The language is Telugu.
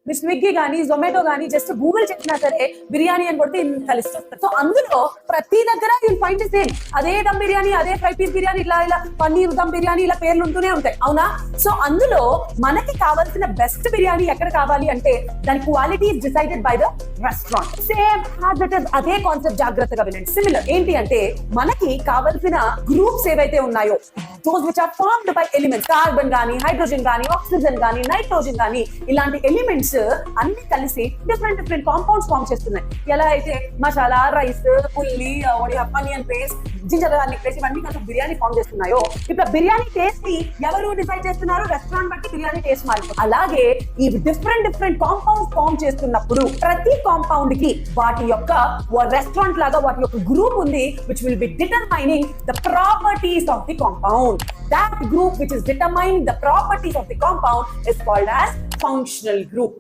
మీరు స్విగ్గీ కానీ జొమాటో కానీ జస్ట్ గూగుల్ చెప్పినా సరే బిర్యానీ అని కొడితే కలిసి సో అందులో ప్రతి దగ్గర యూల్ ఫైండ్ సేమ్ అదే దమ్ బిర్యానీ, అదే ఫ్రై పీస్ బిర్యానీ, ఇలా పన్నీర్ దమ్ బిర్యానీ, ఇలా పేర్లు ఉంటూనే ఉంటాయి, అవునా? సో అందులో మనకి కావాల్సిన బెస్ట్ బిర్యానీ ఎక్కడ కావాలి అంటే దాని quality is decided by the restaurant. Same అదే కాన్సెప్ట్, జాగ్రత్తగా వినండి. సిమిలర్ ఏంటి అంటే మనకి కావాల్సిన గ్రూప్స్ ఏవైతే ఉన్నాయో those which are formed by elements, carbon గానీ, హైడ్రోజన్ గానీ, ఆక్సిజన్ గానీ, నైట్రోజన్ గానీ, ఇలాంటి ఎలిమెంట్స్ అన్ని కలిసి డిఫరెంట్ కాంపౌండ్స్ ఫామ్ చేస్తున్నాయి. ఎలా అయితే మసాలా, రైస్, ఉల్లి, onion paste, ginger garlic paste, ఇవన్నీ కలిసి బిర్యానీ ఫామ్ చేస్తున్నాయో, ఇప్పుడు బిర్యానీ టేస్ట్ ని ఎవరు డిసైడ్ చేస్తున్నారు? రెస్టారెంట్ బట్టి బిర్యానీ టేస్ట్ మారిపోతుంది. అలాగే ఈ డిఫరెంట్ కాంపౌండ్స్ ఫామ్ చేస్తున్నప్పుడు ప్రతి కాంపౌండ్ కి వాటి యొక్క రెస్టారెంట్ లాగా వాటి యొక్క గ్రూప్ ఉంది which will be determining the properties of the compound. That group which is determining the properties of the compound is called as functional group.